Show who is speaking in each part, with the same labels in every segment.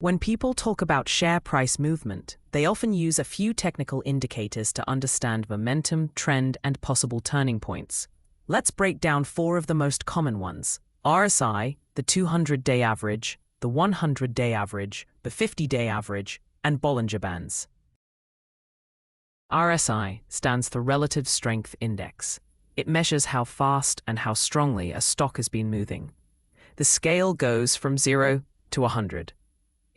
Speaker 1: When people talk about share price movement, they often use a few technical indicators to understand momentum, trend, and possible turning points. Let's break down 4 of the most common ones: RSI, the 200-day average, the 100-day average, the 50-day average, and Bollinger Bands. RSI stands for Relative Strength Index. It measures how fast and how strongly a stock has been moving. The scale goes from 0 to 100.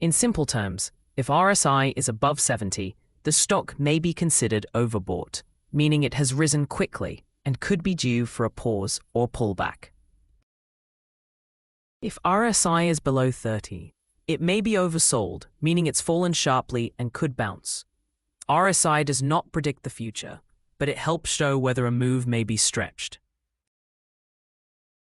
Speaker 1: In simple terms, if RSI is above 70, the stock may be considered overbought, meaning it has risen quickly and could be due for a pause or pullback. If RSI is below 30, it may be oversold, meaning it's fallen sharply and could bounce. RSI does not predict the future, but it helps show whether a move may be stretched.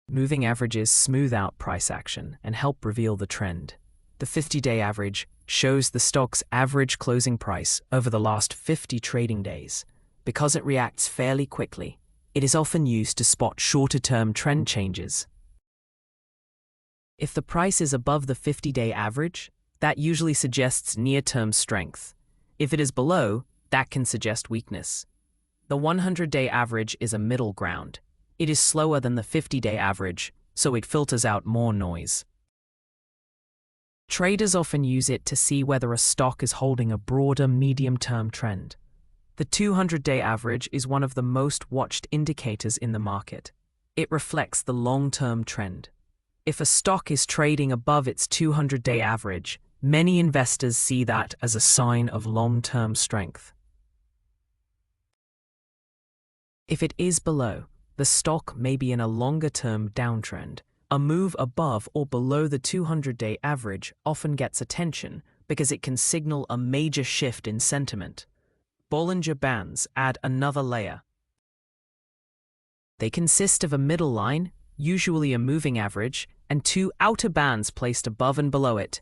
Speaker 1: Moving averages smooth out price action and help reveal the trend. The 50-day average shows the stock's average closing price over the last 50 trading days. Because it reacts fairly quickly, it is often used to spot shorter-term trend changes. If the price is above the 50-day average, that usually suggests near-term strength. If it is below, that can suggest weakness. The 100-day average is a middle ground. It is slower than the 50-day average, so it filters out more noise. Traders often use it to see whether a stock is holding a broader medium-term trend. The 200-day average is one of the most watched indicators in the market. It reflects the long-term trend. If a stock is trading above its 200-day average, many investors see that as a sign of long-term strength. If it is below, the stock may be in a longer-term downtrend. A move above or below the 200-day average often gets attention because it can signal a major shift in sentiment. Bollinger Bands add another layer. They consist of a middle line, usually a moving average, and 2 outer bands placed above and below it.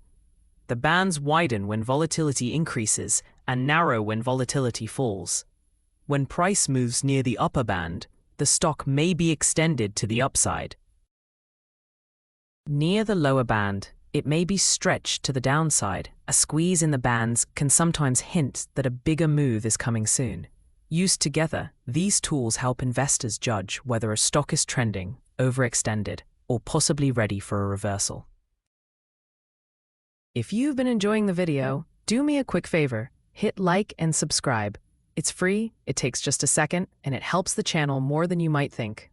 Speaker 1: The bands widen when volatility increases and narrow when volatility falls. When price moves near the upper band, the stock may be extended to the upside. Near the lower band, it may be stretched to the downside. A squeeze in the bands can sometimes hint that a bigger move is coming soon. Used together, these tools help investors judge whether a stock is trending, overextended, or possibly ready for a reversal. If you've been enjoying the video, do me a quick favor, hit like and subscribe. It's free, it takes just a second, and it helps the channel more than you might think.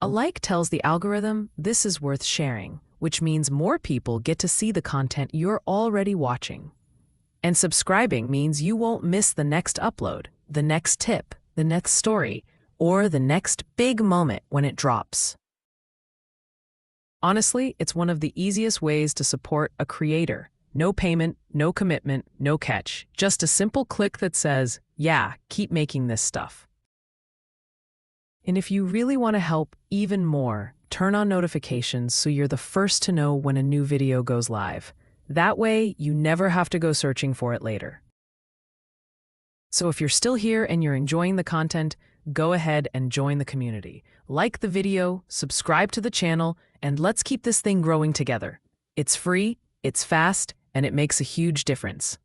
Speaker 1: A like tells the algorithm this is worth sharing, which means more people get to see the content you're already watching. And subscribing means you won't miss the next upload, the next tip, the next story, or the next big moment when it drops. Honestly, it's one of the easiest ways to support a creator. No payment, no commitment, no catch. Just a simple click that says, yeah, keep making this stuff. And if you really want to help even more, turn on notifications so you're the first to know when a new video goes live. That way, you never have to go searching for it later. So if you're still here and you're enjoying the content, go ahead and join the community. Like the video, subscribe to the channel, and let's keep this thing growing together. It's free, it's fast, and it makes a huge difference.